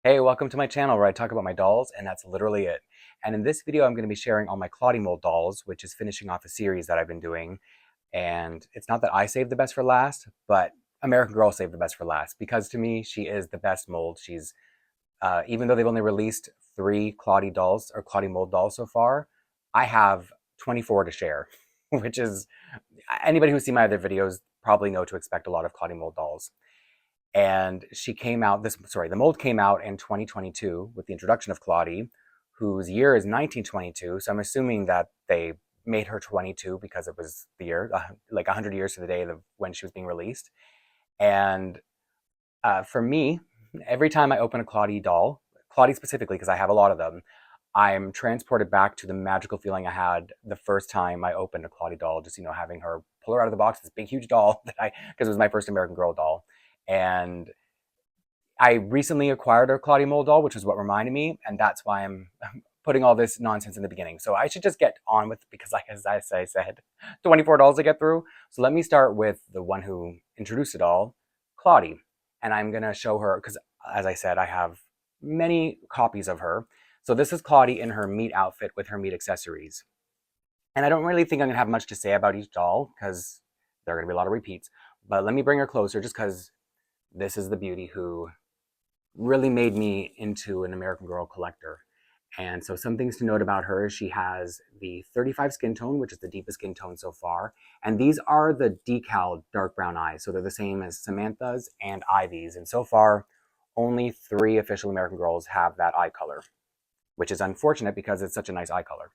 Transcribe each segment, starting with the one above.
Hey, welcome to my channel where I talk about my dolls, and that's literally it. And in this video, I'm going to be sharing all my Claudie mold dolls, which is finishing off a series that I've been doing. And it's not that I saved the best for last, but American Girl saved the best for last, because to me, she is the best mold. She's, even though they've only released 3 Claudie dolls or Claudie mold dolls so far, I have 24 to share, which is, anybody who's seen my other videos probably know to expect a lot of Claudie mold dolls. And she came out, the mold came out in 2022 with the introduction of Claudie, whose year is 1922. So I'm assuming that they made her 22 because it was the year, like 100 years to the day of when she was being released. And for me, every time I open a Claudie doll, Claudie specifically, because I have a lot of them, I'm transported back to the magical feeling I had the first time I opened a Claudie doll, just, having her pull her out of the box, this big, huge doll because it was my first American Girl doll. And I recently acquired a Claudie mold doll, which is what reminded me, and that's why I'm putting all this nonsense in the beginning. So I should just get on with it because, like as I said, 24 dolls to get through. So let me start with the one who introduced it all, Claudie. And I'm going to show her, because as I said, I have many copies of her. So this is Claudie in her meat outfit with her meat accessories. And I don't really think I'm going to have much to say about each doll because there are going to be a lot of repeats. But let me bring her closer just because this is the beauty who really made me into an American Girl collector. And so some things to note about her is she has the 35 skin tone, which is the deepest skin tone so far. And these are the decal dark brown eyes. So they're the same as Samantha's and Ivy's. And so far, only 3 official American Girls have that eye color, which is unfortunate because it's such a nice eye color.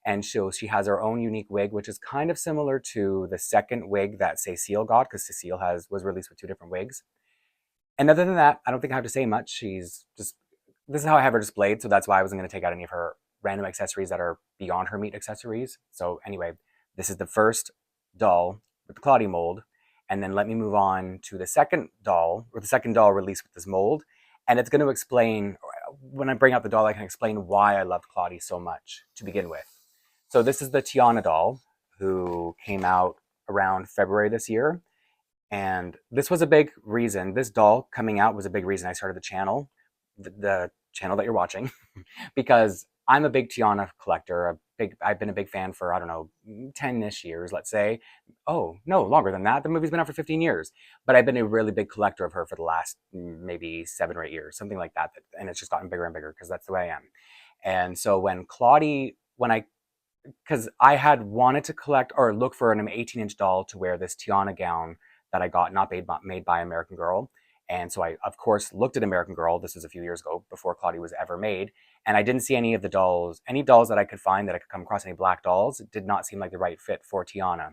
And she has her own unique wig, which is kind of similar to the second wig that Cecile got, because Cecile was released with 2 different wigs. And other than that, I don't think I have to say much. This is how I have her displayed, so that's why I wasn't going to take out any of her random accessories that are beyond her meat accessories. So anyway, this is the first doll with the Claudie mold. And then let me move on to the second doll, or the second doll released with this mold. And it's going to explain, when I bring out the doll, I can explain why I loved Claudie so much to begin with. So this is the Tiana doll, who came out around February this year. And this was a big reason. This doll coming out was a big reason I started the channel, the channel that you're watching, because I'm a big Tiana collector. I've been a big fan for, I don't know, 10-ish years, let's say. Oh, no, longer than that. The movie's been out for 15 years. But I've been a really big collector of her for the last maybe 7 or 8 years, something like that. And it's just gotten bigger and bigger because that's the way I am. And so because I had wanted to collect or look for an 18-inch doll to wear this Tiana gown that I got, not made by American Girl. And so I, of course, looked at American Girl. This was a few years ago, before Claudie was ever made. And I didn't see any of the dolls, any dolls that I could find that I could come across, any black dolls, did not seem like the right fit for Tiana.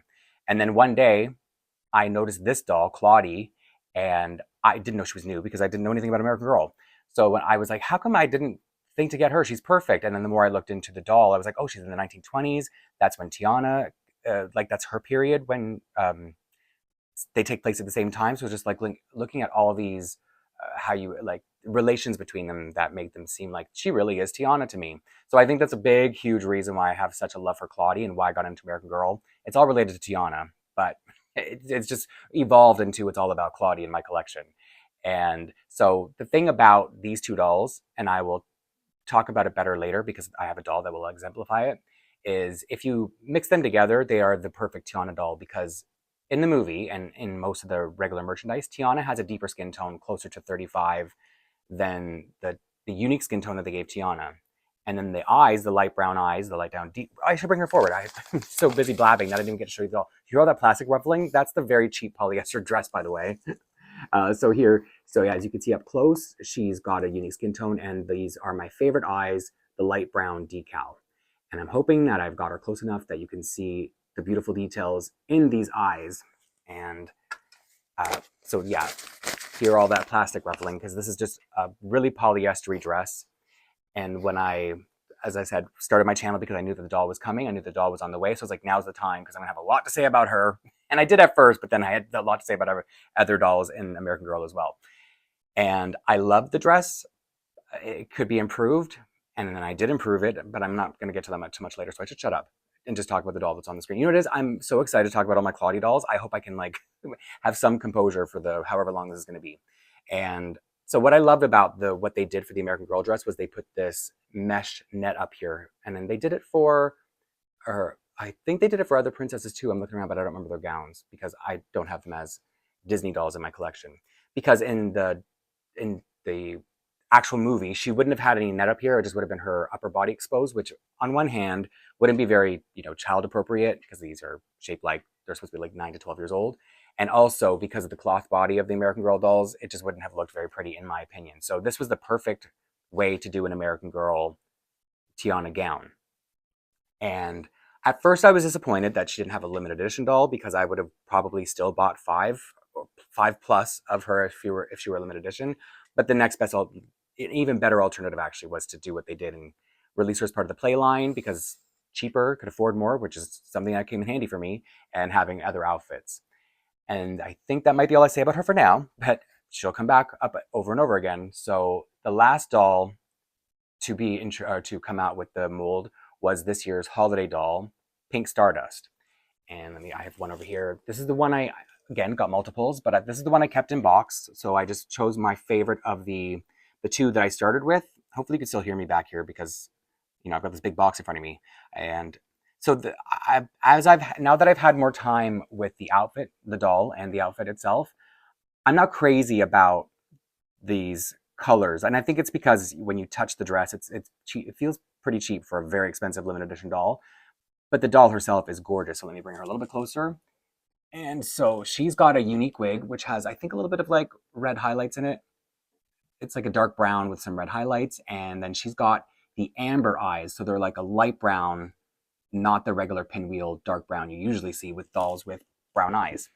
And then one day, I noticed this doll, Claudie, and I didn't know she was new because I didn't know anything about American Girl. So when I was like, how come I didn't think to get her? She's perfect. And then the more I looked into the doll, I was like, oh, she's in the 1920s. That's when Tiana, that's her period when they take place at the same time. So it's just like looking at all these, how you like relations between them that make them seem like she really is Tiana to me. So I think that's a big, huge reason why I have such a love for Claudie and why I got into American Girl. It's all related to Tiana, but it's just evolved into it's all about Claudie in my collection. And so the thing about these 2 dolls, and I will talk about it better later because I have a doll that will exemplify it, is if you mix them together, they are the perfect Tiana doll because in the movie and in most of the regular merchandise, Tiana has a deeper skin tone, closer to 35 than the unique skin tone that they gave Tiana. And then the eyes, the light brown eyes, the light down deep. I should bring her forward. I'm so busy blabbing that I didn't get to show you the doll. You hear all that plastic ruffling? That's the very cheap polyester dress, by the way. So yeah, as you can see up close, she's got a unique skin tone, and these are my favorite eyes, the light brown decal. And I'm hoping that I've got her close enough that you can see the beautiful details in these eyes. And so yeah, hear all that plastic ruffling because this is just a really polyestery dress. And when as I said, started my channel because I knew that the doll was coming. I knew the doll was on the way. So I was like, now's the time because I'm gonna have a lot to say about her. And I did at first, but then I had a lot to say about other dolls in American Girl as well. And I loved the dress. It could be improved. And then I did improve it, but I'm not gonna get to that too much later. So I should shut up and just talk about the doll that's on the screen. You know what it is? I'm so excited to talk about all my Claudie dolls. I hope I can like have some composure for the however long this is going to be. And So what I loved about what they did for the American Girl dress was they put this mesh net up here, and then they did it for, or I think they did it for other princesses too. I'm looking around, but I don't remember their gowns because I don't have them as Disney dolls in my collection. Because in the actual movie, she wouldn't have had any net up here. It just would have been her upper body exposed, which on one hand wouldn't be very, child appropriate because these are shaped like they're supposed to be like 9 to 12 years old. And also because of the cloth body of the American Girl dolls, it just wouldn't have looked very pretty in my opinion. So this was the perfect way to do an American Girl Tiana gown. And at first I was disappointed that she didn't have a limited edition doll because I would have probably still bought five plus of her if she were a limited edition. But the next best, an even better alternative actually was to do what they did and release her as part of the play line because cheaper, could afford more, which is something that came in handy for me, and having other outfits. And I think that might be all I say about her for now, but she'll come back up over and over again. So the last doll to come out with the mold was this year's holiday doll, Pink Stardust. And I have one over here. This is the one again, got multiples, but this is the one I kept in box. So I just chose my favorite of the two that I started with. Hopefully you can still hear me back here because, I've got this big box in front of me. And so now that I've had more time with the outfit, the doll and the outfit itself, I'm not crazy about these colors. And I think it's because when you touch the dress, it's cheap. It feels pretty cheap for a very expensive limited edition doll. But the doll herself is gorgeous. So let me bring her a little bit closer. And so she's got a unique wig, which has, I think, a little bit of like red highlights in it. It's like a dark brown with some red highlights. And then she's got the amber eyes. So they're like a light brown, not the regular pinwheel dark brown you usually see with dolls with brown eyes.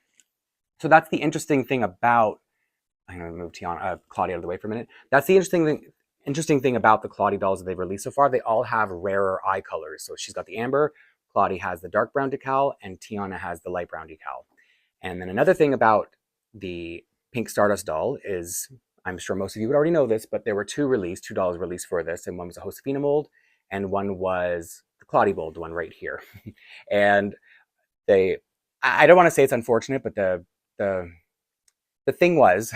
So that's the interesting thing about, I'm going to move Claudie out of the way for a minute. That's the interesting thing about the Claudie dolls that they've released so far. They all have rarer eye colors. So she's got the amber, Claudie has the dark brown decal, and Tiana has the light brown decal. And then another thing about the Pink Stardust doll is, I'm sure most of you would already know this, but there were two dolls released for this, and one was a Josefina mold, and one was the Claudie mold, the one right here. And I don't want to say it's unfortunate, but the thing was,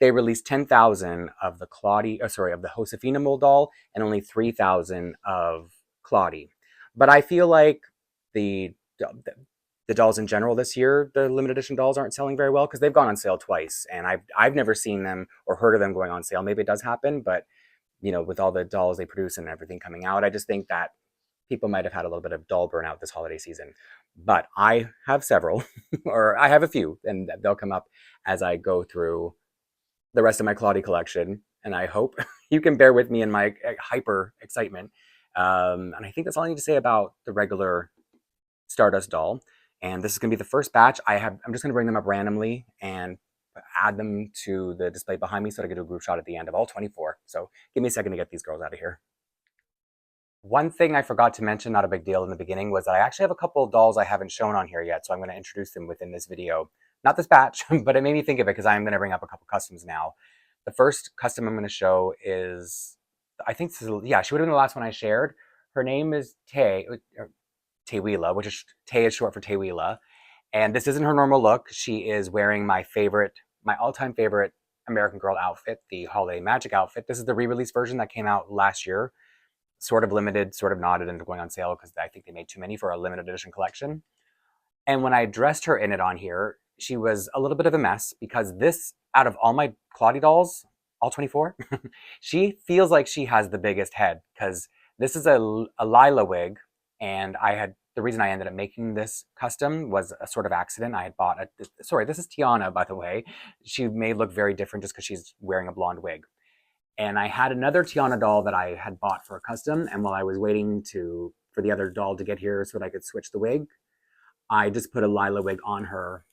they released 10,000 of the of the Josefina mold doll, and only 3,000 of Claudie. But I feel like the dolls in general this year, the limited edition dolls aren't selling very well because they've gone on sale twice, and I've never seen them or heard of them going on sale. Maybe it does happen, but with all the dolls they produce and everything coming out, I just think that people might have had a little bit of doll burnout this holiday season. But I have several, or I have a few, and they'll come up as I go through the rest of my Claudie collection. And I hope you can bear with me in my hyper excitement. And I think that's all I need to say about the regular Stardust doll. And this is going to be the first batch. I'm just going to bring them up randomly and add them to the display behind me so that I can do a group shot at the end of all 24. So give me a second to get these girls out of here. One thing I forgot to mention, not a big deal in the beginning, was that I actually have a couple of dolls I haven't shown on here yet, so I'm going to introduce them within this video. Not this batch, but it made me think of it because I'm going to bring up a couple customs now. The first custom I'm going to show is, I think, she would have been the last one I shared. Her name is Teuila, which is Tay is short for Teuila. And this isn't her normal look. She is wearing my all-time favorite American Girl outfit, the Holiday Magic outfit. This is the re-release version that came out last year. Sort of limited, sort of not, it ended up going on sale because I think they made too many for a limited edition collection. And when I dressed her in it on here, she was a little bit of a mess because this, out of all my Claudie dolls, all 24, she feels like she has the biggest head because this is a Lila wig, and the reason I ended up making this custom was a sort of accident. I had bought this is Tiana, by the way. She may look very different just because she's wearing a blonde wig. And I had another Tiana doll that I had bought for a custom, and while I was waiting for the other doll to get here so that I could switch the wig, I just put a Lila wig on her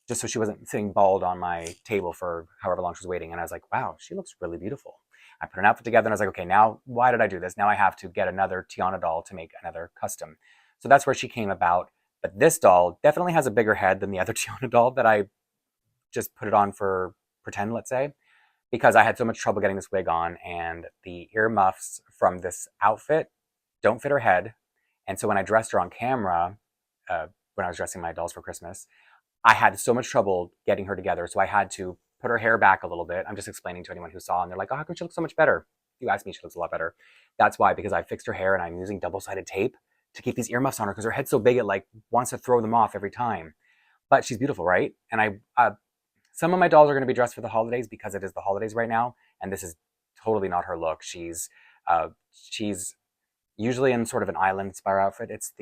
just so she wasn't sitting bald on my table for however long she was waiting. And I was like, wow, she looks really beautiful. I put an outfit together and I was like, okay, now why did I do this? Now I have to get another Tiana doll to make another custom. So that's where she came about. But this doll definitely has a bigger head than the other Tiana doll that I just put it on for pretend, let's say, because I had so much trouble getting this wig on, and the earmuffs from this outfit don't fit her head. And so when I dressed her on camera, when I was dressing my dolls for Christmas, I had so much trouble getting her together. So I had to put her hair back a little bit. I'm just explaining to anyone who saw, and they're like, oh, how come she looks so much better? You asked me, she looks a lot better. That's why, because I fixed her hair and I'm using double-sided tape to keep these earmuffs on her because her head's so big it like wants to throw them off every time. But she's beautiful, right? And some of my dolls are going to be dressed for the holidays because it is the holidays right now, and this is totally not her look. She's usually in sort of an island inspired outfit. It's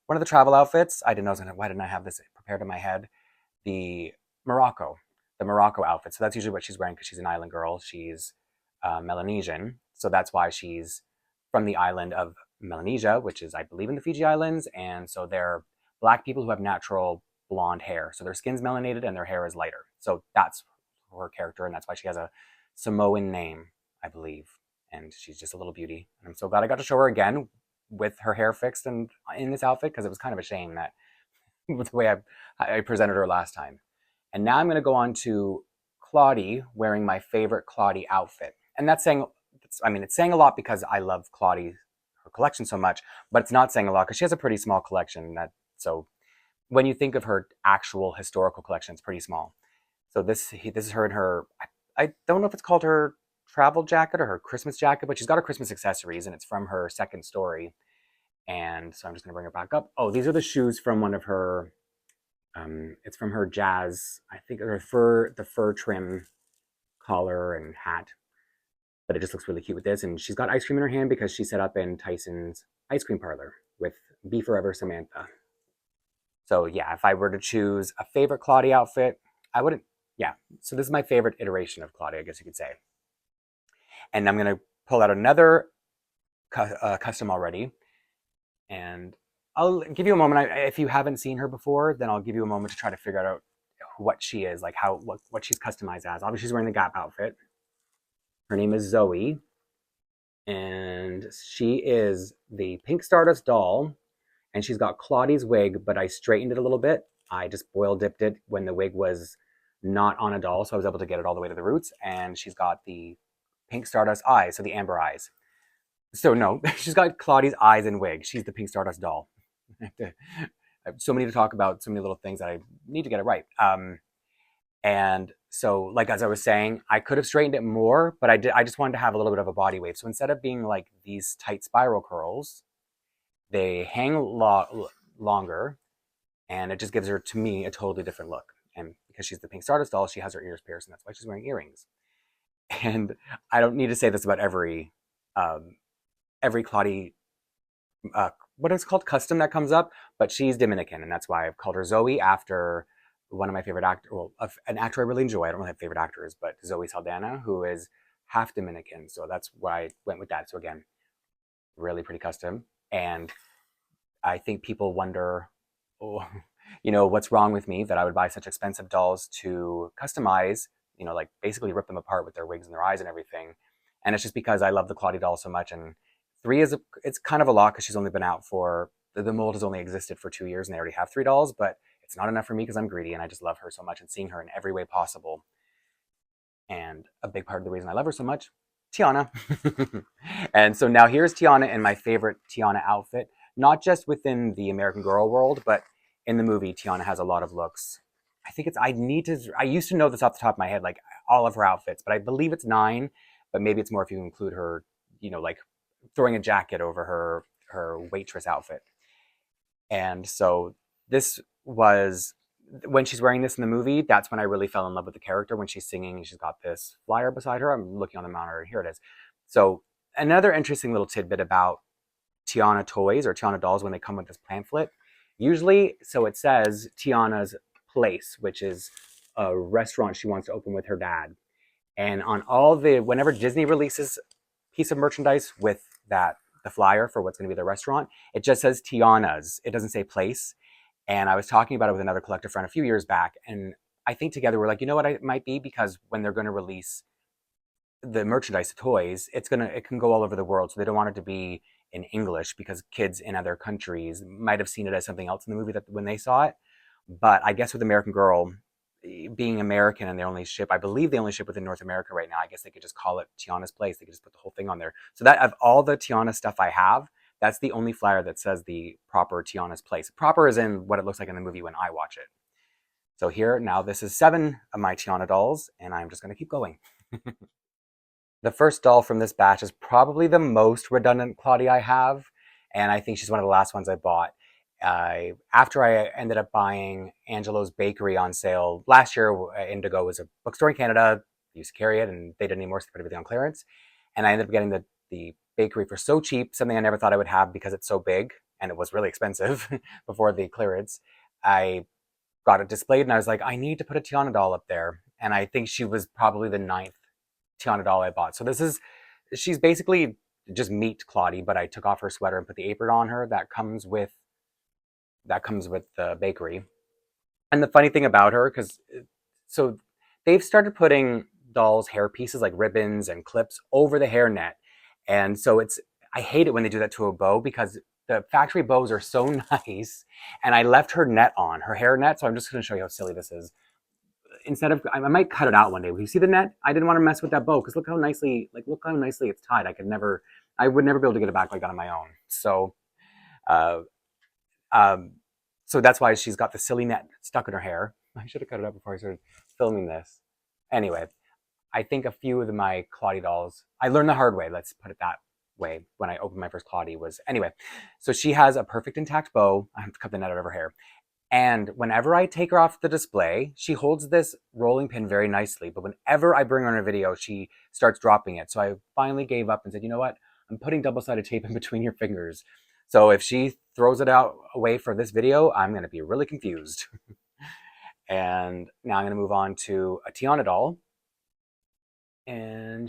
one of the travel outfits. I didn't know, why didn't I have this prepared in my head? The Morocco, the Morocco outfit. So that's usually what she's wearing because she's an island girl. She's Melanesian, so that's why she's from the island of Melanesia, which is, I believe, in the Fiji Islands. And so they're black people who have natural blonde hair. So their skin's melanated and their hair is lighter. So that's her character, and that's why she has a Samoan name, I believe. And she's just a little beauty. And I'm so glad I got to show her again with her hair fixed and in this outfit, because it was kind of a shame that with the way I presented her last time. And now I'm going to go on to Claudie wearing my favorite Claudie outfit. And that's saying, I mean, it's saying a lot because I love Claudie, her collection so much, but it's not saying a lot because she has a pretty small collection. So when you think of her actual historical collection, it's pretty small. So this is her in her, I don't know if it's called her travel jacket or her Christmas jacket, but she's got her Christmas accessories and it's from her second story. And so I'm just going to bring her back up. Oh, these are the shoes from one of her, it's from her jazz, I think, the fur trim collar and hat. But it just looks really cute with this. And she's got ice cream in her hand because she set up in Tyson's ice cream parlor with Be Forever Samantha. So yeah, if I were to choose a favorite Claudie outfit, I wouldn't, yeah. So this is my favorite iteration of Claudie, I guess you could say. And I'm going to pull out another custom already. And I'll give you a moment. If you haven't seen her before, then I'll give you a moment to try to figure out what she is, like what she's customized as. Obviously, she's wearing the Gap outfit. Her name is Zoe. And she is the pink Stardust doll. And she's got Claudie's wig, but I straightened it a little bit. I just boil dipped it when the wig was not on a doll, so I was able to get it all the way to the roots. And she's got the pink Stardust eyes, so the amber eyes. So no, she's got Claudie's eyes and wig. She's the pink Stardust doll. I have so many to talk about, so many little things that I need to get it right. And so, like, as I was saying, I could have straightened it more, but I just wanted to have a little bit of a body wave. So instead of being like these tight spiral curls, they hang longer, and it just gives her, to me, a totally different look. And because she's the pink Stardust doll, she has her ears pierced, and that's why she's wearing earrings. And I don't need to say this about every Claudie, what is it called, custom that comes up, but she's Dominican, and that's why I've called her Zoe after one of my favorite actors, well, an actor I really enjoy. I don't really have favorite actors, but Zoe Saldana, who is half Dominican, so that's why I went with that. So again, really pretty custom. And I think people wonder, oh, what's wrong with me that I would buy such expensive dolls to customize, like basically rip them apart with their wigs and their eyes and everything. And it's just because I love the Claudie doll so much. And it's kind of a lot because she's only been out for, the mold has only existed for 2 years and they already have 3 dolls, but it's not enough for me because I'm greedy and I just love her so much and seeing her in every way possible. And a big part of the reason I love her so much, Tiana. And so now here's Tiana in my favorite Tiana outfit, not just within the American Girl world, but in the movie, Tiana has a lot of looks. I used to know this off the top of my head, like all of her outfits, but I believe it's 9, but maybe it's more if you include her, like throwing a jacket over her waitress outfit. And so this was, when she's wearing this in the movie, that's when I really fell in love with the character. When she's singing, she's got this flyer beside her. I'm looking on the monitor. Here it is. So another interesting little tidbit about Tiana toys or Tiana dolls when they come with this pamphlet. Usually, so it says Tiana's place, which is a restaurant she wants to open with her dad. And on whenever Disney releases a piece of merchandise with the flyer for what's going to be the restaurant, it just says Tiana's. It doesn't say place. And I was talking about it with another collector friend a few years back. And I think together we're like, you know what, it might be because when they're going to release the merchandise, the toys, it can go all over the world. So they don't want it to be in English because kids in other countries might have seen it as something else in the movie that when they saw it. But I guess with American Girl being American and I believe they only ship within North America right now. I guess they could just call it Tiana's Place. They could just put the whole thing on there. So that of all the Tiana stuff I have, that's the only flyer that says the proper Tiana's Place. Proper is in what it looks like in the movie when I watch it. So here, now this is 7 of my Tiana dolls, and I'm just going to keep going. The first doll from this batch is probably the most redundant Claudie I have, and I think she's one of the last ones I bought. After I ended up buying Angelo's Bakery on sale last year, Indigo was a bookstore in Canada. I used to carry it, and they didn't anymore, so they put everything on clearance. And I ended up getting the bakery for so cheap, something I never thought I would have because it's so big, and it was really expensive before the clearance. I got it displayed, and I was like, I need to put a Tiana doll up there. And I think she was probably the 9th Tiana doll I bought. So she's basically just meat Claudie, but I took off her sweater and put the apron on her that comes with the bakery. And the funny thing about her, so they've started putting dolls' hair pieces like ribbons and clips over the hairnet, and so I hate it when they do that to a bow because the factory bows are so nice, and I left her net on, her hair net, so I'm just going to show you how silly this is. Instead of, I might cut it out one day. Will you see the net? I didn't want to mess with that bow because look how nicely it's tied. I would never be able to get it back like that on my own. So, uh, so that's why she's got the silly net stuck in her hair. I should have cut it out before I started filming this. Anyway, I think a few of my Claudie dolls, I learned the hard way. Let's put it that way. When I opened my first Claudie anyway. So she has a perfect intact bow. I have to cut the net out of her hair. And whenever I take her off the display, she holds this rolling pin very nicely. But whenever I bring her in a video, she starts dropping it. So I finally gave up and said, you know what? I'm putting double-sided tape in between your fingers. So if she throws it away for this video, I'm going to be really confused. And now I'm going to move on to a Tiana doll. And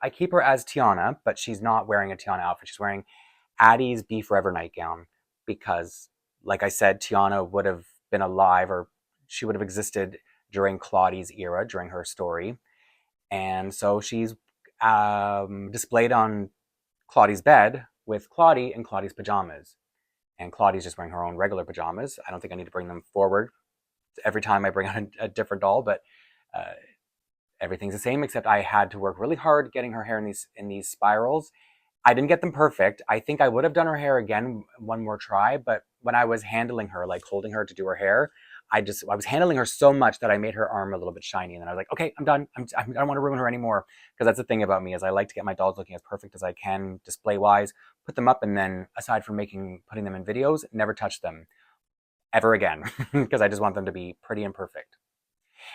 I keep her as Tiana, but she's not wearing a Tiana outfit. She's wearing Addie's Be Forever nightgown because, like I said, Tiana would have been alive, or she would have existed during Claudie's era, during her story. And so she's displayed on Claudie's bed with Claudie in Claudie's pajamas. And Claudie's just wearing her own regular pajamas. I don't think I need to bring them forward every time I bring on a different doll, but everything's the same, except I had to work really hard getting her hair in these spirals. I didn't get them perfect. I think I would have done her hair again one more try, but when I was handling her, like holding her to do her hair, I was handling her so much that I made her arm a little bit shiny, and then I was like, okay, I'm done. I don't want to ruin her anymore, because that's the thing about me, is I like to get my dolls looking as perfect as I can, display-wise, put them up, and then aside from putting them in videos, never touch them ever again, because I just want them to be pretty and perfect.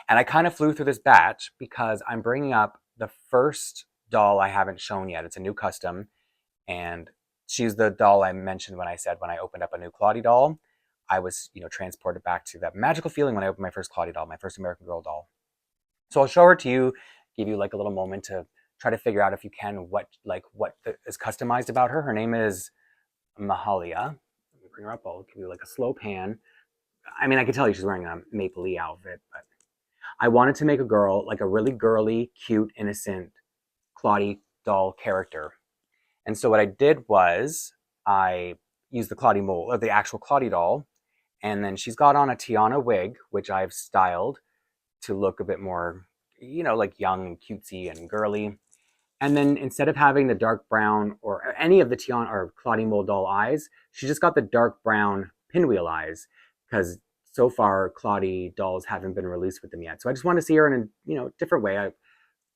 And I kind of flew through this batch because I'm bringing up the first doll I haven't shown yet. It's a new custom, and she's the doll I mentioned when I said when I opened up a new Claudie doll, I was, transported back to that magical feeling when I opened my first Claudie doll, my first American Girl doll. So I'll show her to you, give you like a little moment to try to figure out, if you can, what is customized about her. Her name is Mahalia. Let me bring her up. I'll give you like a slow pan. I mean, I can tell you she's wearing a Maple Leaf outfit, but I wanted to make a girl, like a really girly, cute, innocent Claudie doll character. And so what I did was I used the Claudie mold, or the actual Claudie doll, and then she's got on a Tiana wig, which I've styled to look a bit more, like young and cutesy and girly. And then instead of having the dark brown or any of the Tiana or Claudie mold doll eyes, she just got the dark brown pinwheel eyes, because so far Claudie dolls haven't been released with them yet. So I just want to see her in a different way.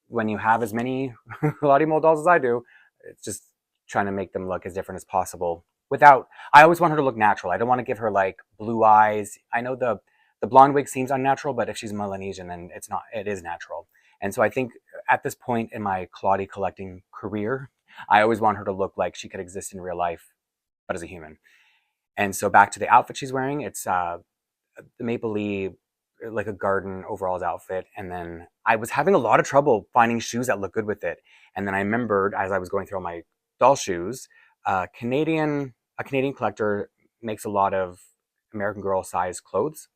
When you have as many Claudie mold dolls as I do, it's just trying to make them look as different as possible. I always want her to look natural. I don't want to give her like blue eyes. I know the blonde wig seems unnatural, but if she's Melanesian, then it is natural. And so I think at this point in my Claudie collecting career, I always want her to look like she could exist in real life, but as a human. And so back to the outfit she's wearing, it's the Maple Leaf, like a garden overalls outfit. And then I was having a lot of trouble finding shoes that look good with it. And then I remembered, as I was going through all my doll shoes, a Canadian collector makes a lot of American Girl size clothes.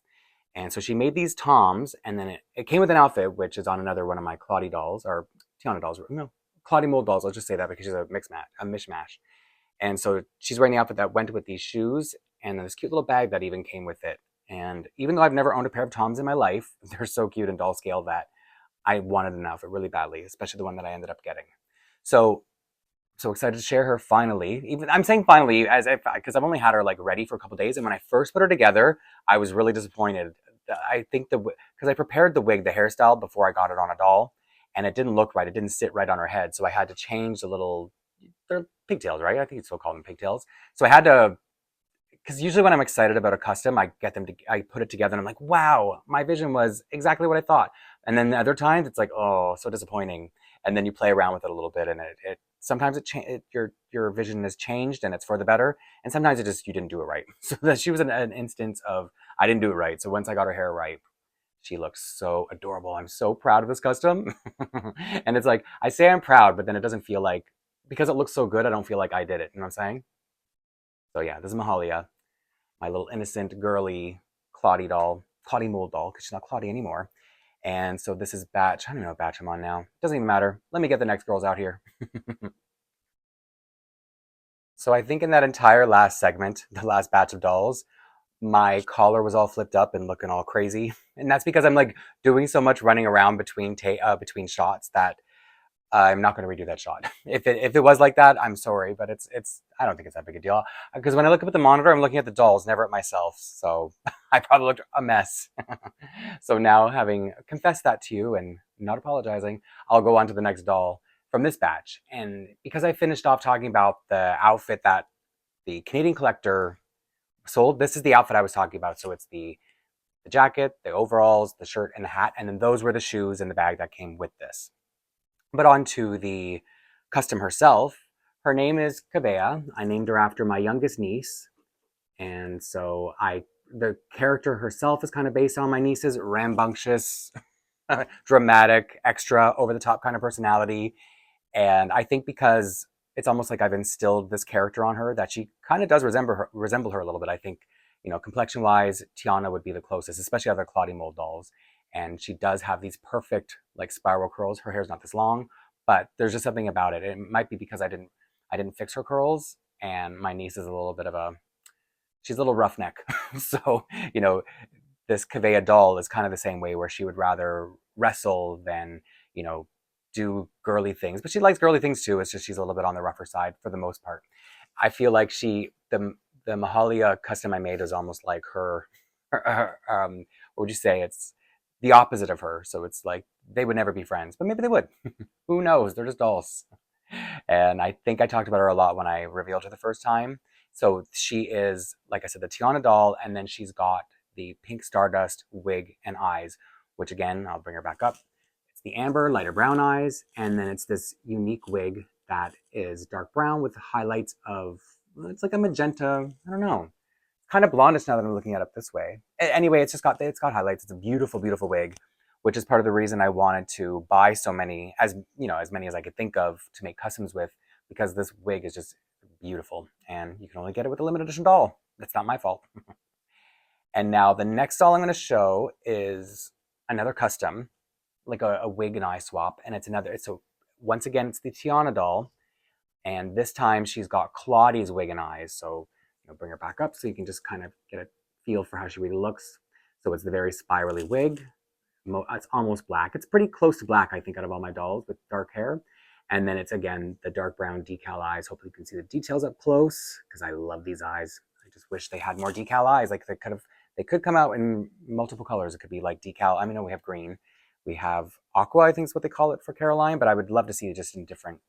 And so she made these Toms, and then it came with an outfit, which is on another one of my Claudie dolls, or Tiana dolls. No, Claudie mold dolls. I'll just say that because she's a mishmash. And so she's wearing the outfit that went with these shoes, and this cute little bag that even came with it. And even though I've never owned a pair of Toms in my life, they're so cute in doll scale that I wanted an outfit really badly, especially the one that I ended up getting. So excited to share her finally. Even I'm saying finally because I've only had her like ready for a couple days, and when I first put her together, I was really disappointed. I think because I prepared the wig, the hairstyle before I got it on a doll, and it didn't look right. It didn't sit right on her head, so I had to change the little. They're pigtails, right? I think you still call them pigtails. So I had to, because usually when I'm excited about a custom, I put it together and I'm like, wow, my vision was exactly what I thought. And then the other times it's like, oh, so disappointing. And then you play around with it a little bit, and it sometimes your vision has changed and it's for the better, and sometimes it just you didn't do it right. So that she was an instance of I didn't do it right. So once I got her hair right, she looks so adorable. I'm so proud of this custom. And it's like I say I'm proud, but then it doesn't feel like because it looks so good, I don't feel like I did it. You know what I'm saying? So yeah, this is Mahalia, my little innocent, girly Claudie doll, Claudie mold doll, because she's not Claudie anymore. And so this is batch, I don't know what batch I'm on now. Doesn't even matter. Let me get the next girls out here. So I think in that entire last segment, the last batch of dolls, my collar was all flipped up and looking all crazy. And that's because I'm like doing so much running around between shots that I'm not going to redo that shot. If it was like that, I'm sorry, but it's I don't think it's that big a deal. Because when I look up at the monitor, I'm looking at the dolls, never at myself. So I probably looked a mess. So now, having confessed that to you and not apologizing, I'll go on to the next doll from this batch. And because I finished off talking about the outfit that the Canadian collector sold, this is the outfit I was talking about. So it's the jacket, the overalls, the shirt, and the hat, and then those were the shoes and the bag that came with this. But on to the custom herself. Her name is Kevayah. I named her after my youngest niece. And so the character herself is kind of based on my niece's rambunctious, dramatic, extra, over the top kind of personality. And I think because it's almost like I've instilled this character on her that she kind of does resemble her a little bit. I think, complexion wise, Tiana would be the closest, especially other Claudie mold dolls. And she does have these perfect like spiral curls. Her hair's not this long, but there's just something about it. It might be because I didn't fix her curls, and my niece is a little bit of she's a little roughneck. So, this Kevayah doll is kind of the same way, where she would rather wrestle than, do girly things. But she likes girly things too. It's just she's a little bit on the rougher side for the most part. I feel like the Mahalia custom I made is almost like what would you say? It's the opposite of her. So it's like they would never be friends, but maybe they would. Who knows? They're just dolls. And I think I talked about her a lot when I revealed her the first time. So she is, like I said, the Tiana doll, and then she's got the pink Stardust wig and eyes, which again, I'll bring her back up. It's the amber, lighter brown eyes, and then it's this unique wig that is dark brown with highlights of, it's like a magenta, I don't know, kind of blondish now that I'm looking at it this way. Anyway, it's got highlights. It's a beautiful, beautiful wig, which is part of the reason I wanted to buy so many, as many as I could think of to make customs with, because this wig is just beautiful, and you can only get it with a limited edition doll. That's not my fault. And now the next doll I'm going to show is another custom, like a wig and eye swap, and so once again it's the Tiana doll, and this time she's got Claudie's wig and eyes. So bring her back up so you can just kind of get a feel for how she really looks. So it's the very spirally wig. It's almost black. It's pretty close to black, I think, out of all my dolls with dark hair. And then it's, again, the dark brown decal eyes. Hopefully you can see the details up close, because I love these eyes. I just wish they had more decal eyes. Like they could come out in multiple colors. It could be like decal. I mean, no, we have green. We have aqua, I think is what they call it for Caroline, but I would love to see it just in different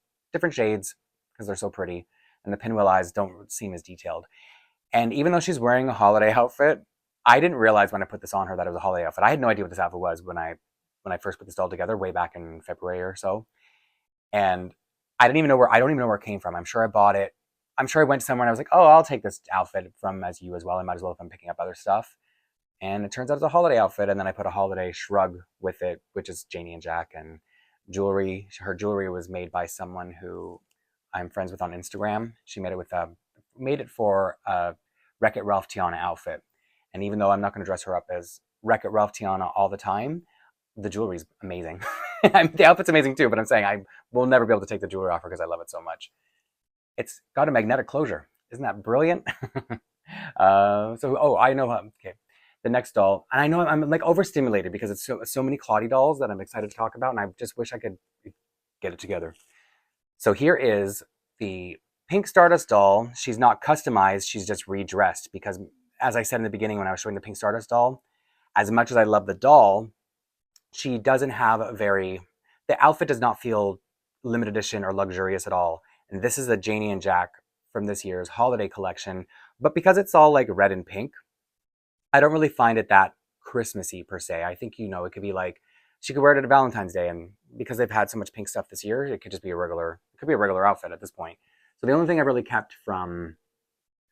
shades, because they're so pretty. And the pinwheel eyes don't seem as detailed. And even though she's wearing a holiday outfit, I didn't realize when I put this on her that it was a holiday outfit. I had no idea what this outfit was when I first put this doll together way back in February or so. And I don't even know where it came from. I'm sure I bought it. I'm sure I went somewhere and I was like, oh, I'll take this outfit from As You as well. I might as well if I'm picking up other stuff. And it turns out it's a holiday outfit. And then I put a holiday shrug with it, which is Janie and Jack, and jewelry. Her jewelry was made by someone who I'm friends with on Instagram. She made it for a Wreck-It Ralph Tiana outfit. And even though I'm not going to dress her up as Wreck-It Ralph Tiana all the time, the jewelry's amazing. The outfit's amazing too, but I'm saying I will never be able to take the jewelry off her because I love it so much. It's got a magnetic closure. Isn't that brilliant? I know. Okay, the next doll, and I know I'm like overstimulated because it's so many Claudie dolls that I'm excited to talk about, and I just wish I could get it together. So here is the pink Stardust doll. She's not customized, she's just redressed, because as I said in the beginning when I was showing the pink Stardust doll, as much as I love the doll, she doesn't have the outfit does not feel limited edition or luxurious at all. And this is a Janie and Jack from this year's holiday collection. But because it's all like red and pink, I don't really find it that Christmassy per se. I think, it could be like, she could wear it at Valentine's Day. And because they've had so much pink stuff this year, it could just be it could be a regular outfit at this point. So the only thing I really kept from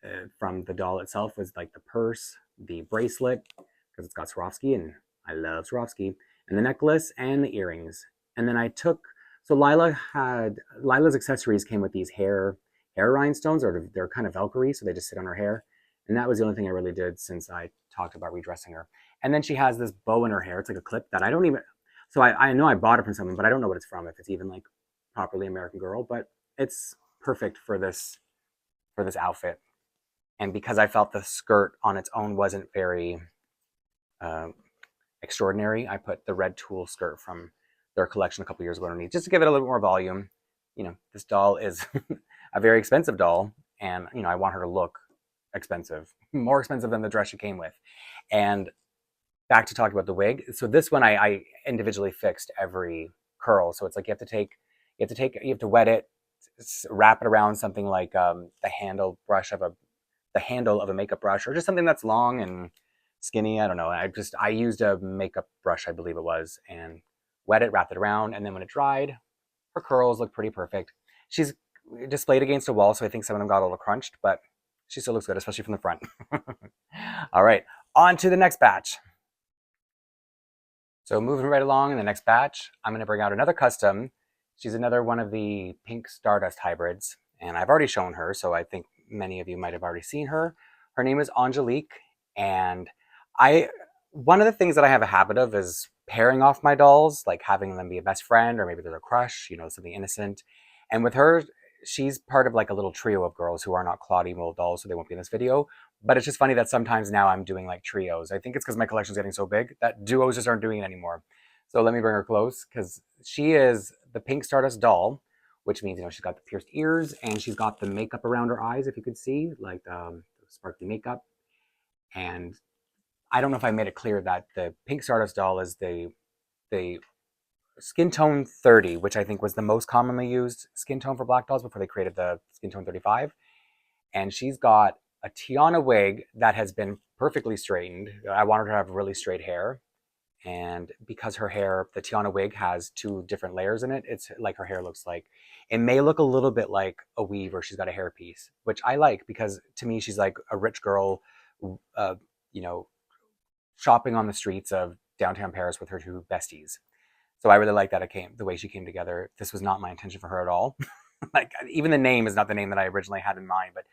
the doll itself was like the purse, the bracelet, because it's got Swarovski and I love Swarovski, and the necklace and the earrings. And then so Lila's accessories came with these hair rhinestones, or they're kind of Velcro, so they just sit on her hair. And that was the only thing I really did since I talked about redressing her. And then she has this bow in her hair. It's like a clip that I don't even, so I know I bought it from someone, but I don't know what it's from, if it's even like properly American Girl, but it's perfect for this outfit. And because I felt the skirt on its own wasn't very extraordinary, I put the red tulle skirt from their collection a couple years ago underneath, just to give it a little bit more volume. This doll is a very expensive doll, and I want her to look expensive, more expensive than the dress she came with. And back to talking about the wig. So this one I individually fixed every curl. So it's like you have to wet it, wrap it around something like the handle of a makeup brush, or just something that's long and skinny. I don't know. I used a makeup brush, I believe it was, and wet it, wrapped it around, and then when it dried, her curls look pretty perfect. She's displayed against a wall, so I think some of them got a little crunched, but she still looks good, especially from the front. All right, on to the next batch. So moving right along in the next batch, I'm going to bring out another custom. She's another one of the pink Stardust hybrids, and I've already shown her, so I think many of you might have already seen her. Her name is Angelique, and one of the things that I have a habit of is pairing off my dolls, like having them be a best friend, or maybe they're a crush, something innocent. And with her, she's part of like a little trio of girls who are not Claudie mold dolls, so they won't be in this video. But it's just funny that sometimes now I'm doing like trios. I think it's because my collection's getting so big that duos just aren't doing it anymore. So let me bring her close, because she is the pink Stardust doll, which means, she's got the pierced ears, and she's got the makeup around her eyes, if you could see, like sparkly makeup. And I don't know if I made it clear that the pink Stardust doll is the skin tone 30, which I think was the most commonly used skin tone for black dolls before they created the skin tone 35. And she's got a Tiana wig that has been perfectly straightened. I wanted her to have really straight hair. And because her hair, the Tiana wig has 2 different layers in it, it's like her hair looks like, it may look a little bit like a weave, or she's got a hairpiece, which I like, because to me, she's like a rich girl, shopping on the streets of downtown Paris with her 2 besties. So I really like that the way she came together. This was not my intention for her at all. Like, even the name is not the name that I originally had in mind, but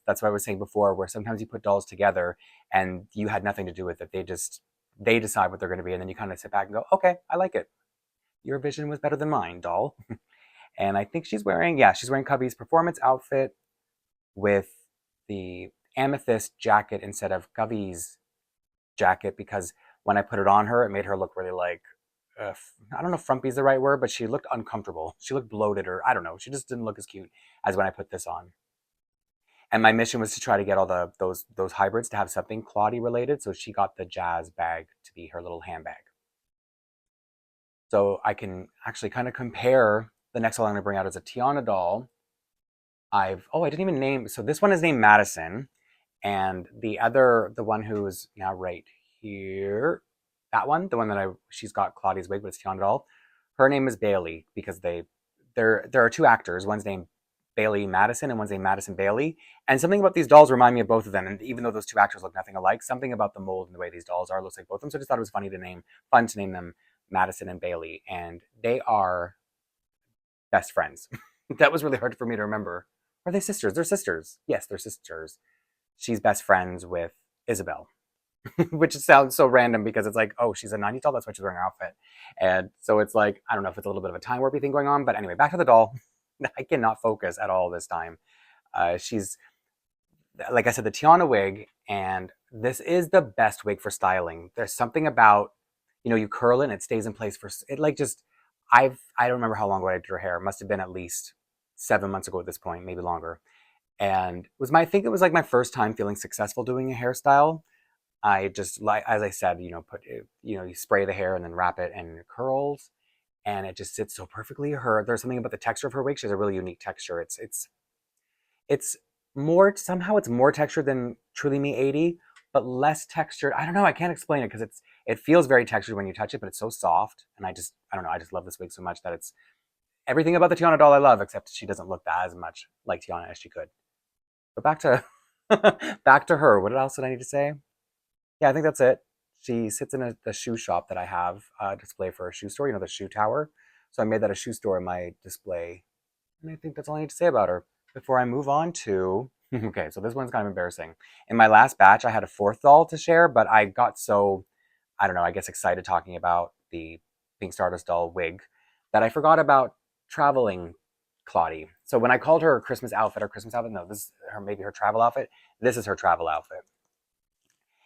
that's what I was saying before, where sometimes you put dolls together and you had nothing to do with it. They decide what they're going to be, and then you kind of sit back and go, okay, I like it. Your vision was better than mine, doll. And I think she's wearing Cubby's performance outfit with the amethyst jacket instead of Cubby's jacket, because when I put it on her, it made her look really like, I don't know if frumpy is the right word, but she looked uncomfortable. She looked bloated, or I don't know. She just didn't look as cute as when I put this on. And my mission was to try to get all those hybrids to have something Claudie related. So she got the Jazz bag to be her little handbag. So I can actually kind of compare. The next one I'm going to bring out is a Tiana doll. I didn't even name. So this one is named Madison. And the one who's now right here, that one, the one that she's got Claudie's wig, but it's Tiana doll. Her name is Bailey, because there are 2 actors. One's named Bailey Madison and one's named Madison Bailey. And something about these dolls remind me of both of them. And even though those 2 actors look nothing alike, something about the mold and the way these dolls looks like both of them. So I just thought it was fun to name them Madison and Bailey. And they are best friends. That was really hard for me to remember. Are they sisters? They're sisters. Yes, they're sisters. She's best friends with Isabel, which sounds so random, because it's like, oh, she's a 90s doll, that's why she's wearing her outfit. And so it's like, I don't know if it's a little bit of a time warpy thing going on, but anyway, back to the doll. I cannot focus at all this time. She's, like I said, the Tiana wig, and this is the best wig for styling. There's something about, you curl it and it stays in place I don't remember how long ago I did her hair. It must have been at least 7 months ago at this point, maybe longer. And I think it was like my first time feeling successful doing a hairstyle. I just like, as I said, you spray the hair and then wrap it and it curls, and it just sits so perfectly. There's something about the texture of her wig. She has a really unique texture. It's more, somehow it's more textured than Truly Me 80, but less textured. I don't know. I can't explain it because it feels very textured when you touch it, but it's so soft. And I don't know. I just love this wig so much that it's everything about the Tiana doll I love, except she doesn't look as much like Tiana as she could. But back to back to her. What else did I need to say? Yeah, I think that's it. She sits in the shoe shop that I have display for a shoe store. The shoe tower. So I made that a shoe store in my display, and I think that's all I need to say about her before I move on to. Okay, so this one's kind of embarrassing. In my last batch, I had a fourth doll to share, but I got so, I don't know, I guess excited talking about the Pink Stardust doll wig that I forgot about traveling Claudie. So when I called her Christmas outfit, no, this is maybe her travel outfit. This is her travel outfit.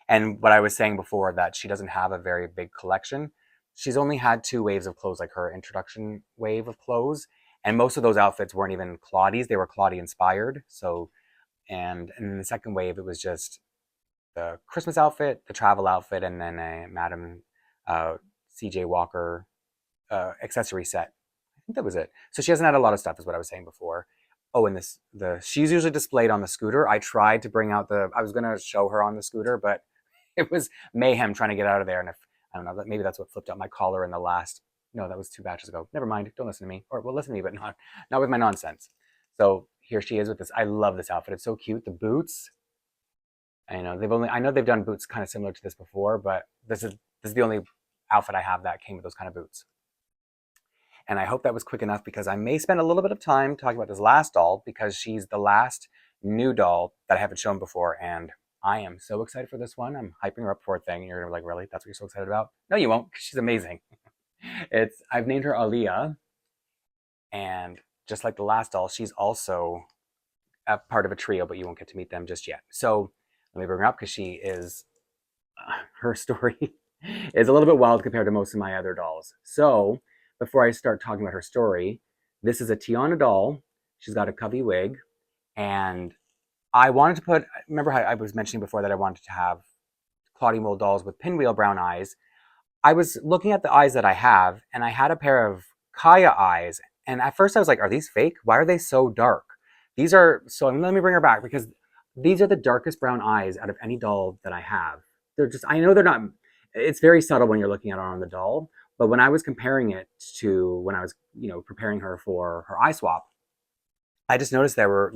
And what I was saying before, that she doesn't have a very big collection. She's only had 2 waves of clothes, like her introduction wave of clothes. And most of those outfits weren't even Claudie's. They were Claudie inspired. So, and in the second wave, it was just the Christmas outfit, the travel outfit, and then a Madam CJ Walker accessory set. I think that was it. So she hasn't had a lot of stuff, is what I was saying before. Oh, and she's usually displayed on the scooter. I tried to bring out I was going to show her on the scooter, but it was mayhem trying to get out of there. And if, I don't know, maybe that's what flipped out my collar in the last, no, that was 2 batches ago. Never mind. Don't listen to me. Or, well, listen to me, but not with my nonsense. So here she is with this. I love this outfit. It's so cute. The boots, I know they've done boots kind of similar to this before, but this is the only outfit I have that came with those kind of boots. And I hope that was quick enough, because I may spend a little bit of time talking about this last doll, because she's the last new doll that I haven't shown before. And I am so excited for this one. I'm hyping her up for a thing. And you're gonna be like, really? That's what you're so excited about? No, you won't, because she's amazing. I've named her Aaliyah. And just like the last doll, she's also a part of a trio, but you won't get to meet them just yet. So let me bring her up, because she is, her story is a little bit wild compared to most of my other dolls. So before I start talking about her story, this is a Tiana doll. She's got a covey wig, and I wanted to remember how I was mentioning before that I wanted to have Claudie mold dolls with pinwheel brown eyes. I was looking at the eyes that I have, and I had a pair of Kevayah eyes, and at first I was like, are these fake? Why are they so dark? So let me bring her back, because these are the darkest brown eyes out of any doll that I have. I know they're not, it's very subtle when you're looking at it on the doll, but when I was comparing it to when I was, preparing her for her eye swap, I just noticed they were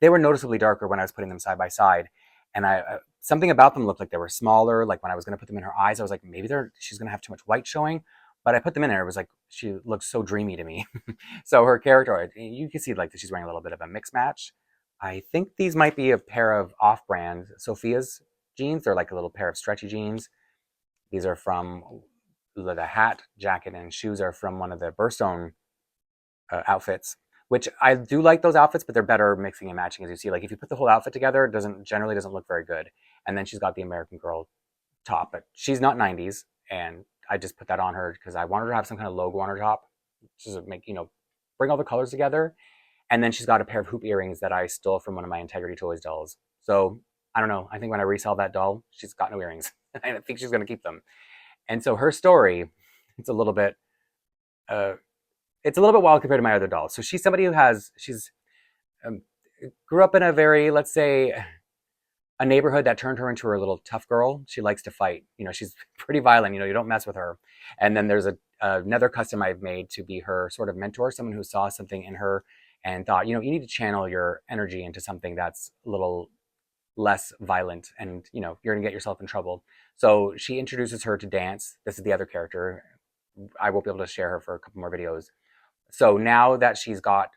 noticeably darker when I was putting them side by side. And something about them looked like they were smaller. Like when I was going to put them in her eyes, I was like, maybe she's going to have too much white showing. But I put them in there. It was like, she looked so dreamy to me. So her character, you can see like that she's wearing a little bit of a mix match. I think these might be a pair of off-brand Sophia's jeans. They're like a little pair of stretchy jeans. These are from the hat, jacket, and shoes are from one of the Burstone outfits, which I do like those outfits, but they're better mixing and matching. As you see, like if you put the whole outfit together, it generally doesn't look very good. And then she's got the American Girl top, but she's not 90s, and I just put that on her because I wanted her to have some kind of logo on her top, just to make, bring all the colors together. And then she's got a pair of hoop earrings that I stole from one of my Integrity Toys dolls. So I don't know. I think when I resell that doll, she's got no earrings. I think she's going to keep them. And so her story, it's a little bit wild compared to my other dolls. So she's somebody she's grew up in a very, let's say, a neighborhood that turned her into a little tough girl. She likes to fight. She's pretty violent. You don't mess with her. And then there's another custom I've made to be her sort of mentor, someone who saw something in her and thought, you need to channel your energy into something that's a little less violent, and you're gonna get yourself in trouble. So she introduces her to dance. This is the other character. I won't be able to share her for a couple more videos. So now that she's got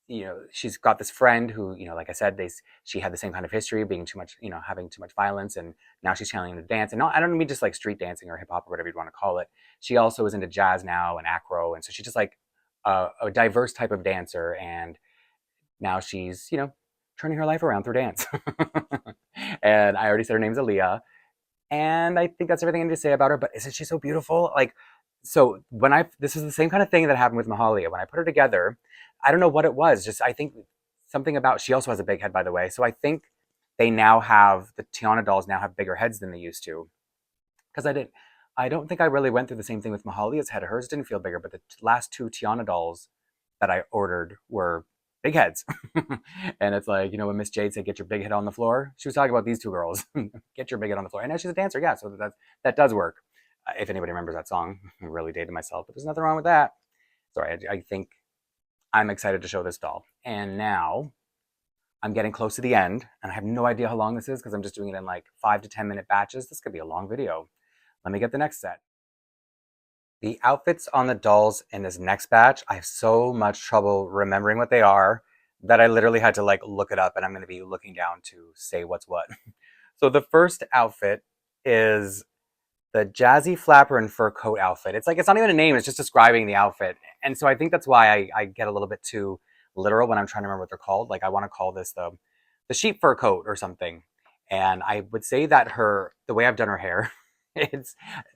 this friend who, like I said, she had the same kind of history, being too much, having too much violence, and now she's channeling the dance. And I don't mean just like street dancing or hip hop or whatever you'd want to call it. She also is into jazz now and acro, and so she's just like a diverse type of dancer. And now she's, turning her life around through dance. And I already said her name's Aaliyah. And I think that's everything I need to say about her. But isn't she so beautiful? So this is the same kind of thing that happened with Mahalia. When I put her together, I don't know what it was. I think something about, she also has a big head, by the way. So I think they now have, the Tiana dolls now have bigger heads than they used to. Because I don't think I really went through the same thing with Mahalia's head. Hers didn't feel bigger, but the last two Tiana dolls that I ordered were big heads. And it's like, when Miss Jade said, get your big head on the floor, she was talking about these two girls. Get your big head on the floor. And now she's a dancer, yeah, so that does work. If anybody remembers that song, I really dated myself, but there's nothing wrong with that. Sorry, I think I'm excited to show this doll. And now I'm getting close to the end, and I have no idea how long this is because I'm just doing it in like 5 to 10 minute batches. This could be a long video. Let me get the next set. The outfits on the dolls in this next batch, I have so much trouble remembering what they are that I literally had to like look it up, and I'm going to be looking down to say what's what. So the first outfit is the Jazzy flapper and fur coat outfit. It's like, it's not even a name, it's just describing the outfit. And so I think that's why I get a little bit too literal when I'm trying to remember what they're called. Like I want to call this the sheep fur coat or something. And I would say that the way I've done her hair, it's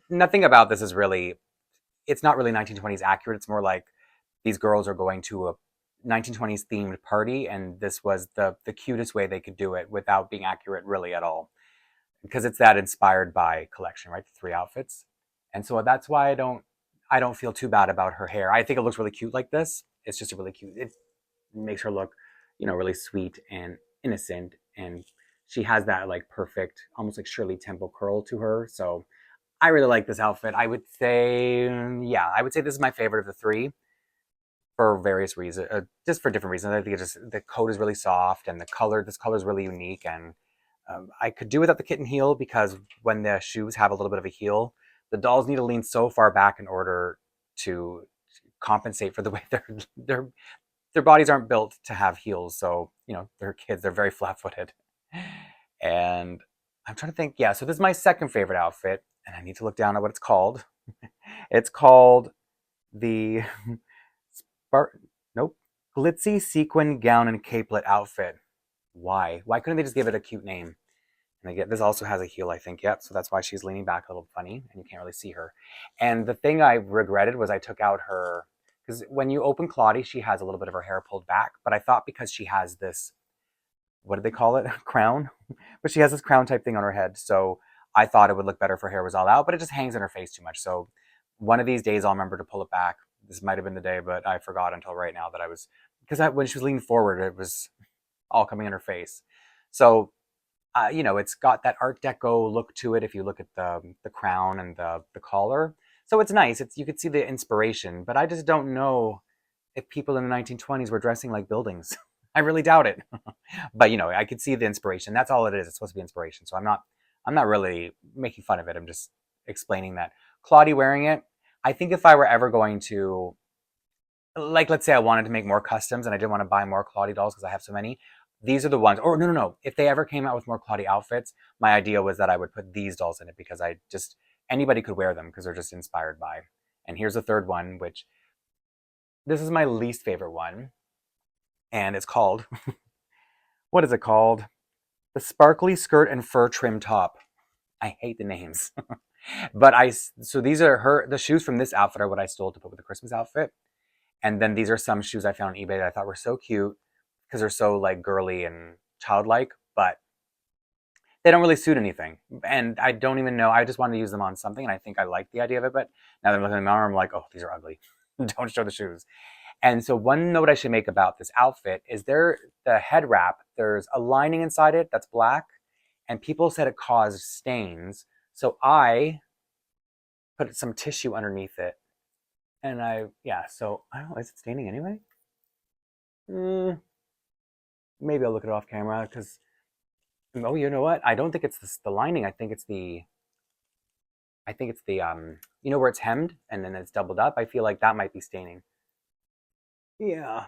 nothing about this is really, it's not really 1920s accurate. It's more like these girls are going to a 1920s themed party, and this was the cutest way they could do it without being accurate really at all. Because it's that inspired by collection, right? The three outfits. And so that's why I don't feel too bad about her hair. I think it looks really cute like this. It's just a really cute, it makes her look, really sweet and innocent. And she has that like perfect, almost like Shirley Temple curl to her. So I really like this outfit. I would say, yeah, I would say this is my favorite of the three for various reasons, just for different reasons. I think the coat is really soft, and this color is really unique. And I could do without the kitten heel because when the shoes have a little bit of a heel, the dolls need to lean so far back in order to compensate for the way their bodies aren't built to have heels. So they're kids; they're very flat-footed. And I'm trying to think. Yeah, so this is my second favorite outfit, and I need to look down at what it's called. It's called the nope, Glitzy sequin gown and capelet outfit. Why? Why couldn't they just give it a cute name? And again, this also has a heel, I think. Yep, so that's why she's leaning back a little funny, and you can't really see her. And the thing I regretted was I took out her, because when you open Claudie, she has a little bit of her hair pulled back, but I thought because she has this, what do they call it? Crown? But she has this crown type thing on her head, so I thought it would look better if her hair was all out, but it just hangs in her face too much. So one of these days I'll remember to pull it back. This might have been the day, but I forgot until right now that because when she was leaning forward, it was all coming in her face. So it's got that Art Deco look to it if you look at the crown and the collar. So it's nice. You could see the inspiration, but I just don't know if people in the 1920s were dressing like buildings. I really doubt it. But I could see the inspiration. That's all it is. It's supposed to be inspiration. So I'm not really making fun of it. I'm just explaining that Claudie wearing it. I think if I were ever going to, like, let's say I wanted to make more customs and I didn't want to buy more Claudie dolls because I have so many, these are the ones. Or no. If they ever came out with more Claudie outfits, my idea was that I would put these dolls in it because anybody could wear them because they're just inspired by. And here's the third one, which this is my least favorite one. And it's called, what is it called? The sparkly skirt and fur trim top. I hate the names. But so these are the shoes from this outfit are what I stole to put with the Christmas outfit. And then these are some shoes I found on eBay that I thought were so cute because they're so like girly and childlike, but they don't really suit anything. And I don't even know. I just wanted to use them on something, and I think I like the idea of it. But now that I'm looking at my arm, I'm like, oh, these are ugly. Don't show the shoes. And so one note I should make about this outfit is the head wrap, there's a lining inside it that's black, and people said it caused stains. So I put some tissue underneath it. And so I don't know, is it staining anyway? Maybe I'll look at it off camera because, oh, you know what? I don't think it's the lining. I think it's the where it's hemmed and then it's doubled up. I feel like that might be staining. Yeah.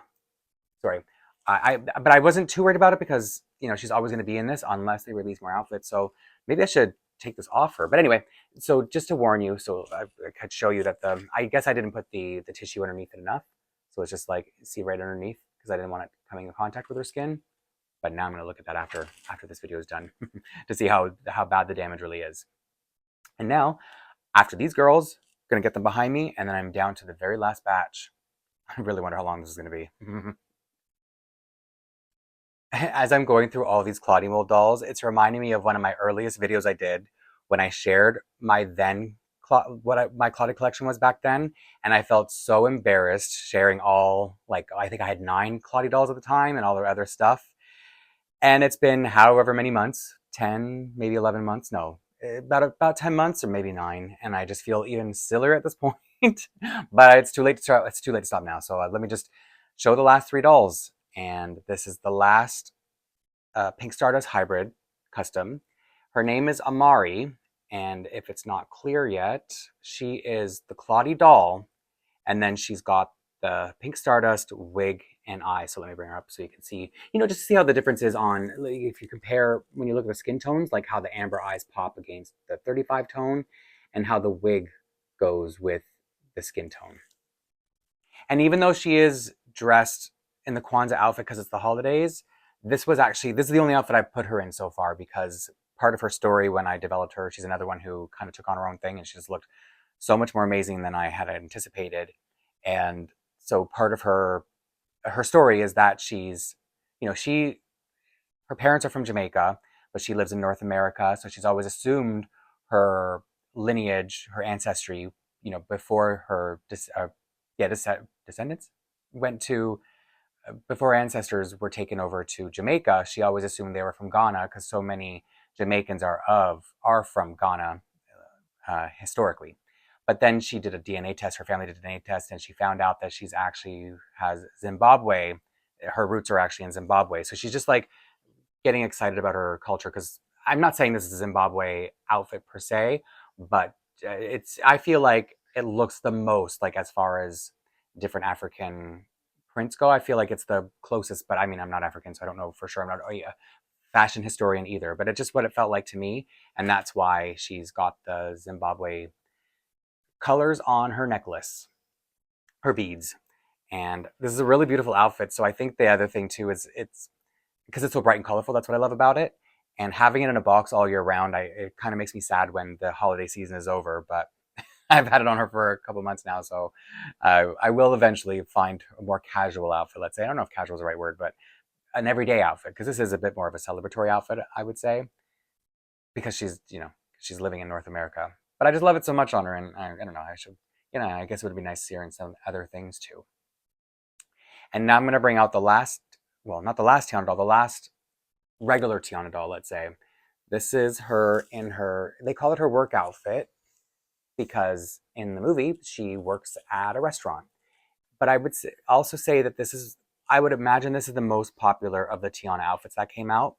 Sorry. But I wasn't too worried about it because, she's always going to be in this unless they release more outfits. So maybe I should take this off her. But anyway, so just to warn you, so I could show you that I guess I didn't put the tissue underneath it enough. So it's just like, see right underneath because I didn't want it coming in contact with her skin. But now I'm going to look at that after this video is done to see how bad the damage really is. And now, after these girls, I'm going to get them behind me, and then I'm down to the very last batch. I really wonder how long this is going to be. as I'm going through all these Claudie mold dolls, it's reminding me of one of my earliest videos I did when I shared my my Claudie collection was back then, and I felt so embarrassed sharing all, like, I think I had 9 Claudie dolls at the time and all their other stuff. And it's been however many months, 10, maybe 11 months, no, about 10 months or maybe 9, and I just feel even sillier at this point. But it's too late to start. It's too late to stop now. So let me just show the last 3 dolls, and this is the last Pink Stardust hybrid custom. Her name is Amari, and if it's not clear yet, she is the Claudie doll, and then she's got the Pink Stardust wig and eyes. So let me bring her up so you can see, just to see how the difference is on, like, if you compare, when you look at the skin tones, like how the amber eyes pop against the 35 tone and how the wig goes with the skin tone. And even though she is dressed in the Kwanzaa outfit because it's the holidays, this is the only outfit I've put her in so far, because part of her story when I developed her, she's another one who kind of took on her own thing, and she just looked so much more amazing than I had anticipated. And so part of her story is that she's, her parents are from Jamaica, but she lives in North America, so she's always assumed her lineage, her ancestry, before her descendants went to, before ancestors were taken over to Jamaica. She always assumed they were from Ghana because so many Jamaicans are from Ghana historically. But then she did a DNA test. Her family did a DNA test, and she found out that she's actually has Zimbabwe. Her roots are actually in Zimbabwe. So she's just like getting excited about her culture, because I'm not saying this is a Zimbabwe outfit per se, but I feel like it looks the most like, as far as different African prints go, I feel like it's the closest. But I mean, I'm not African, so I don't know for sure. I'm not a fashion historian either, but it's just what it felt like to me. And that's why she's got the Zimbabwe colors on her necklace, her beads. And this is a really beautiful outfit. So I think the other thing too is it's because it's so bright and colorful. That's what I love about it. And having it in a box all year round, it kind of makes me sad when the holiday season is over. But I've had it on her for a couple months now, so I will eventually find a more casual outfit. Let's say, I don't know if casual is the right word, but an everyday outfit, because this is a bit more of a celebratory outfit, I would say, because she's living in North America. But I just love it so much on her, and I don't know. I guess it would be nice to see her in some other things too. And now I'm going to bring out the last, well, not the last Tiana doll, the last regular Tiana doll, let's say. This is her in her, they call it her work outfit, because in the movie, she works at a restaurant. But I would also say that I would imagine this is the most popular of the Tiana outfits that came out,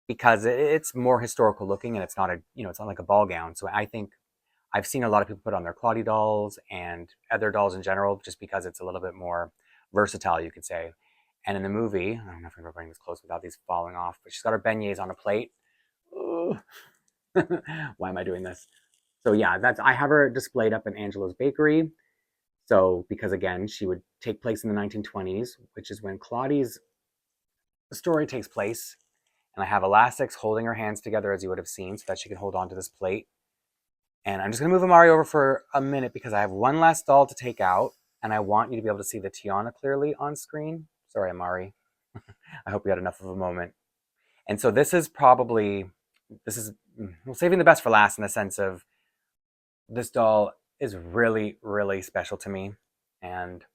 because it's more historical looking, and it's not like a ball gown. So I think I've seen a lot of people put on their Claudie dolls and other dolls in general, just because it's a little bit more versatile, you could say. And in the movie, I don't know if I'm going to bring this close without these falling off, but she's got her beignets on a plate. Why am I doing this? So yeah, I have her displayed up in Angelo's Bakery. So, because again, she would take place in the 1920s, which is when Claudie's story takes place. And I have elastics holding her hands together, as you would have seen, so that she can hold on to this plate. And I'm just going to move Amari over for a minute, because I have one last doll to take out, and I want you to be able to see the Tiana clearly on screen. Sorry, Amari. I hope you had enough of a moment. And so we're saving the best for last, in the sense of this doll is really, really special to me. And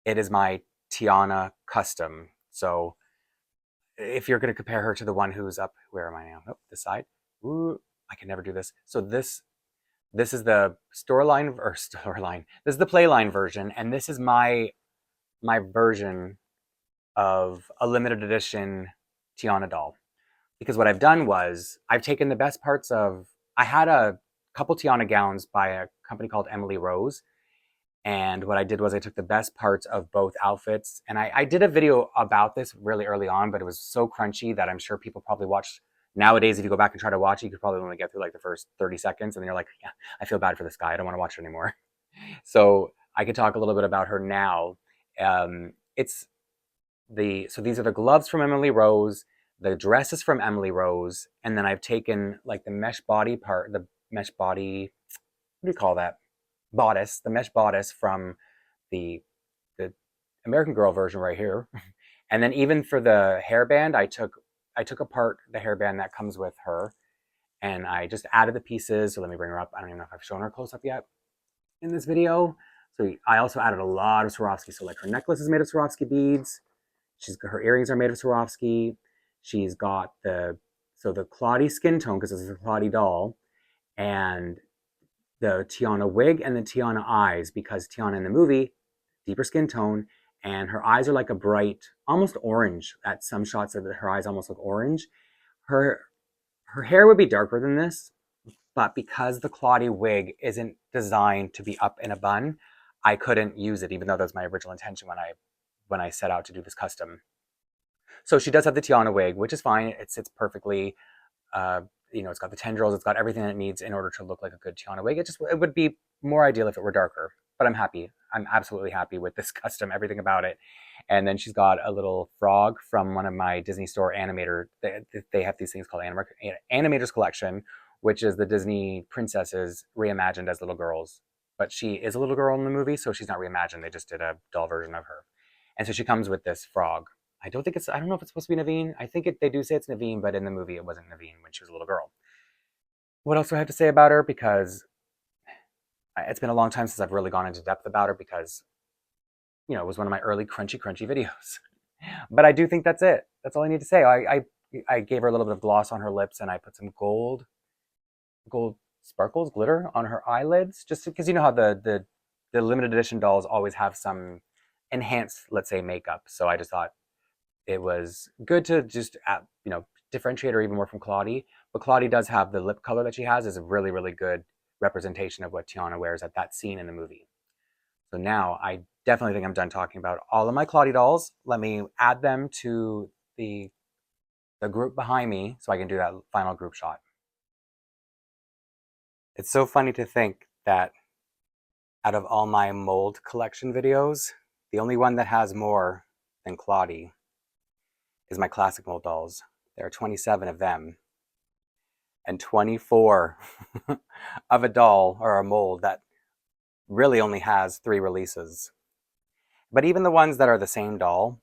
it is my Tiana custom. So if you're going to compare her to the one who's up, where am I now? Oh, this side. Ooh, I can never do this. So this is the storyline. This is the playline version, and this is my version of a limited edition Tiana doll. Because what I've done was I've taken the best parts of. I had a couple Tiana gowns by a company called Emily Rose. And what I did was I took the best parts of both outfits. And I did a video about this really early on, but it was so crunchy that I'm sure people probably watched. Nowadays, if you go back and try to watch it, you could probably only get through like the first 30 seconds. And then you're like, yeah, I feel bad for this guy. I don't want to watch it anymore. So I could talk a little bit about her now. So these are the gloves from Emily Rose. The dress is from Emily Rose. And then I've taken like the mesh body part, the mesh body, what do you call that? The mesh bodice from the American Girl version right here. And then even for the hairband, I took apart the hairband that comes with her, and I just added the pieces. So let me bring her up. I don't even know if I've shown her close up yet in this video. So I also added a lot of Swarovski. So like her necklace is made of Swarovski beads. Her earrings are made of Swarovski. She's got the Claudie skin tone because it's a Claudie doll, and the Tiana wig and the Tiana eyes because Tiana in the movie, deeper skin tone, and her eyes are like a bright, almost orange. At some shots of her eyes almost look orange. Her hair would be darker than this, but because the Claudie wig isn't designed to be up in a bun, I couldn't use it, even though that was my original intention when I set out to do this custom. So she does have the Tiana wig, which is fine. It sits perfectly. It's got the tendrils. It's got everything that it needs in order to look like a good Tiana wig. It would be more ideal if it were darker, but I'm happy. I'm absolutely happy with this custom, everything about it. And then she's got a little frog from one of my Disney Store animator. They have these things called Animators Collection, which is the Disney princesses reimagined as little girls. But she is a little girl in the movie, so she's not reimagined. They just did a doll version of her. And so she comes with this frog. I don't know if it's supposed to be Naveen. I think they do say it's Naveen, but in the movie it wasn't Naveen when she was a little girl. What else do I have to say about her? Because it's been a long time since I've really gone into depth about her because, it was one of my early crunchy videos. But I do think that's it. That's all I need to say. I gave her a little bit of gloss on her lips and I put some gold sparkles, glitter on her eyelids, just because you know how the limited edition dolls always have some enhanced, let's say, makeup. So I just thought it was good to just differentiate her even more from Claudie. But Claudie does have the lip color that she has is a really, really good representation of what Tiana wears at that scene in the movie. So now I definitely think I'm done talking about all of my Claudie dolls. Let me add them to the group behind me so I can do that final group shot. It's so funny to think that out of all my mold collection videos, the only one that has more than Claudie is my classic mold dolls. There are 27 of them and 24 of a doll or a mold that really only has 3 releases. But even the ones that are the same doll,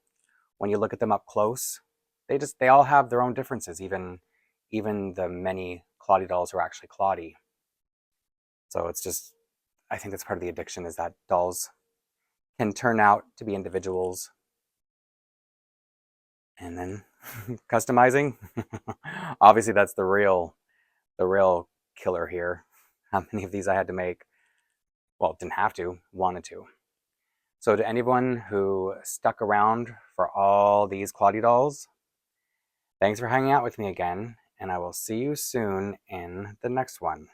when you look at them up close, they all have their own differences, even the many Claudie dolls are actually Claudie. So it's just, I think that's part of the addiction, is that dolls can turn out to be individuals. And then customizing, obviously that's the real killer here. How many of these I had to make? Well, didn't have to, wanted to. So to anyone who stuck around for all these Claudie dolls, thanks for hanging out with me again, and I will see you soon in the next one.